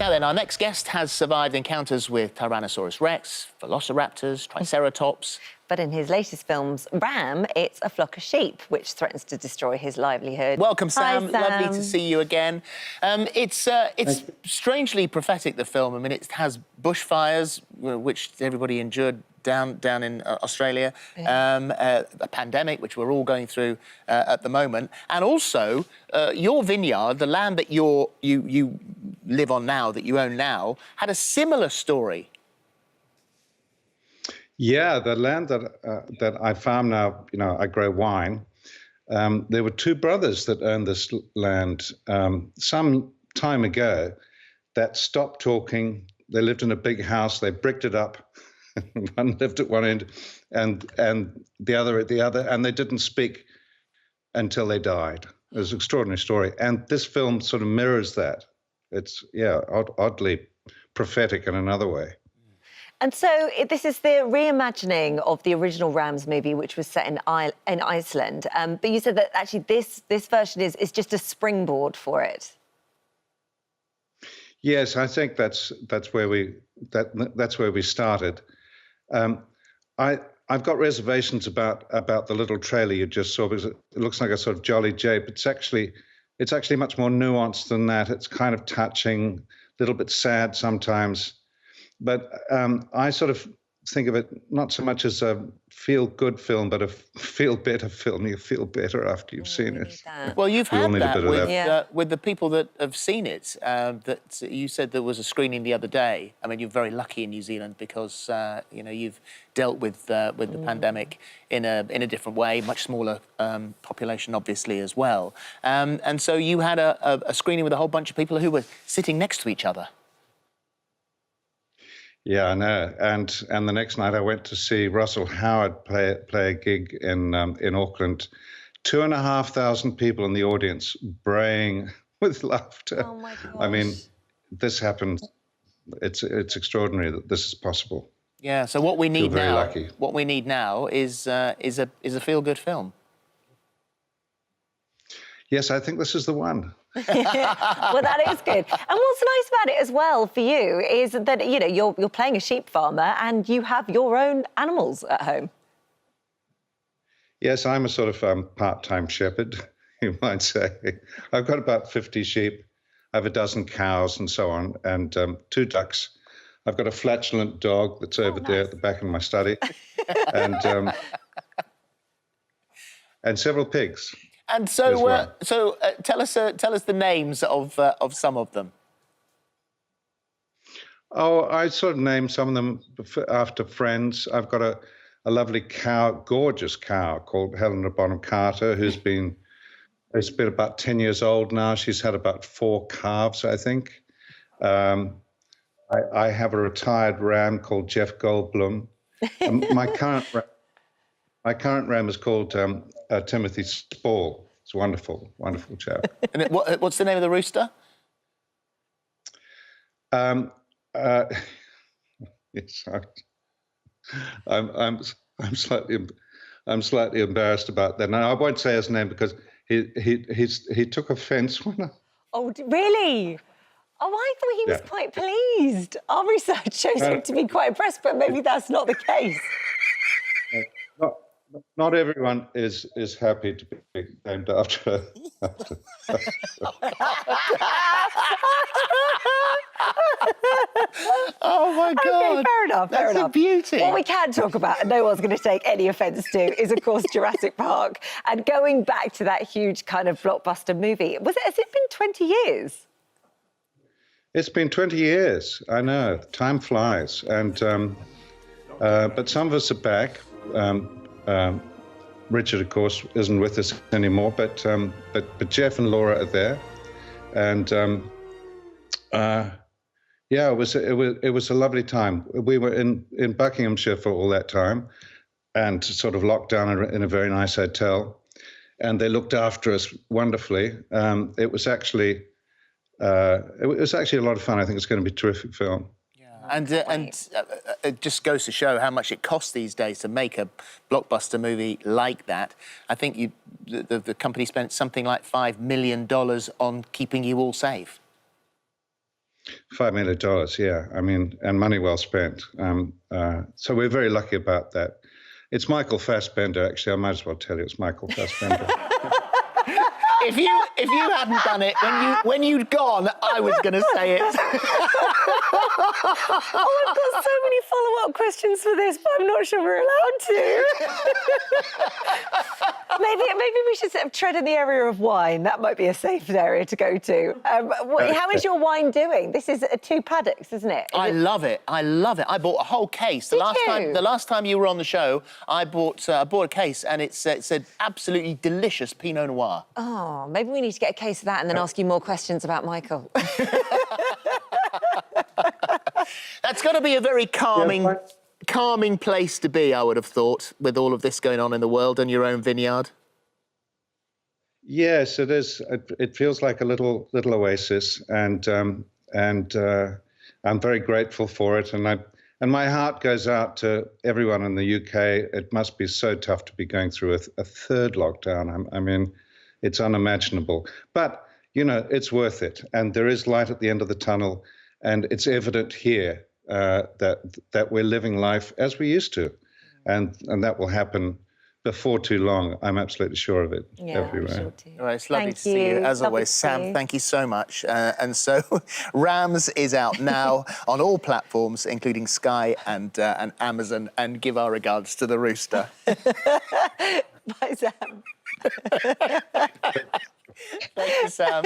Now then, our next guest has survived encounters with Tyrannosaurus rex, velociraptors, triceratops. But in his latest films, Ram, it's a flock of sheep, which threatens to destroy his livelihood. Welcome, Sam. Hi, Sam. Lovely to see you again. It's strangely prophetic, the film. I mean, it has bushfires, which everybody endured down in Australia, a pandemic, which we're all going through at the moment, and also your vineyard, the land that you live on now, that you own now, had a similar story. Yeah, the land that I farm now, I grow wine. There were two brothers that owned this land some time ago that stopped talking. They lived in a big house. They bricked it up. One lived at one end and the other at the other, and they didn't speak until they died. It was an extraordinary story. And this film sort of mirrors that. It's, oddly prophetic in another way. And so this is the reimagining of the original Rams movie, which was set in Iceland. But you said that actually this version is just a springboard for it. Yes, I think that's where we started. I've got reservations about the little trailer you just saw, because it looks like a sort of jolly jape. It's actually much more nuanced than that. It's kind of touching, a little bit sad sometimes. But I sort of think of it not so much as a feel-good film, but a feel-better film. You feel better after you've seen it. Well, you've had that with the people that have seen it. That you said there was a screening the other day. I mean, you're very lucky in New Zealand because you've dealt with the pandemic in a different way, much smaller population, obviously, as well. And so you had a screening with a whole bunch of people who were sitting next to each other. Yeah, I know. And the next night I went to see Russell Howard play a gig in Auckland. 2,500 people in the audience braying with laughter. Oh my gosh. I mean, this happened. It's extraordinary that this is possible. Yeah. So what we need now, lucky. What we need now is a feel-good film. Yes, I think this is the one. Well, that is good. And what's nice about it as well for you is that, you're playing a sheep farmer and you have your own animals at home. Yes, I'm a sort of part-time shepherd, you might say. I've got about 50 sheep. I have a dozen cows and so on, and 2 ducks. I've got a flatulent dog that's over there at the back of my study, and several pigs. And so, tell us the names of some of them. Oh, I sort of named some of them after friends. I've got a lovely cow, gorgeous cow called Helena Bonham Carter, who's been about 10 years old now. She's had about 4 calves, I think. I have a retired ram called Jeff Goldblum. My current ram is called Timothy Spall. It's a wonderful, wonderful chap. And what's the name of the rooster? Yes, I'm slightly embarrassed about that. Now I won't say his name because he took offence when I... Oh, really? Oh, I thought he was quite pleased. Our research shows him to be quite impressed, but maybe that's not the case. Not everyone is happy to be named after. Oh my God! Okay, fair enough. That's a beauty. What we can talk about, and no one's going to take any offence to, is of course Jurassic Park. And going back to that huge kind of blockbuster movie, has it been 20 years? It's been 20 years. I know. Time flies, and but some of us are back. Richard, of course, isn't with us anymore, but Jeff and Laura are there, and it was a lovely time. We were in Buckinghamshire for all that time, and sort of locked down in a very nice hotel, and they looked after us wonderfully. It was actually a lot of fun. I think it's going to be a terrific film. And it just goes to show how much it costs these days to make a blockbuster movie like that. I think the company spent something like $5 million on keeping you all safe. $5 million, yeah. I mean, and money well spent. So we're very lucky about that. It's Michael Fassbender, actually. I might as well tell you it's Michael Fassbender. If you hadn't done it when you'd gone, I was going to say it. Oh, I've got so many follow-up questions for this, but I'm not sure we're allowed to. maybe we should sort of tread in the area of wine. That might be a safe area to go to. How is your wine doing? This is 2 paddocks, isn't it? I love it. I bought a whole case. The last time you were on the show, I bought a case, and it's an absolutely delicious Pinot Noir. Oh, maybe we need to get a case of that and then ask you more questions about Michael. That's got to be a very calming place to be, I would have thought, with all of this going on in the world and your own vineyard. Yes, it is. It feels like a little oasis, and I'm very grateful for it. And my heart goes out to everyone in the UK. It must be so tough to be going through a third lockdown. I mean, it's unimaginable. But it's worth it, and there is light at the end of the tunnel, and it's evident here that we're living life as we used to, and that will happen before too long. I'm absolutely sure of it. Yeah, everywhere. sure too. Well, it's lovely to see you, as always. Sam, thank you so much. And so, Rams is out now on all platforms, including Sky and Amazon, and give our regards to the rooster. Bye, Sam. Thank you, Sam.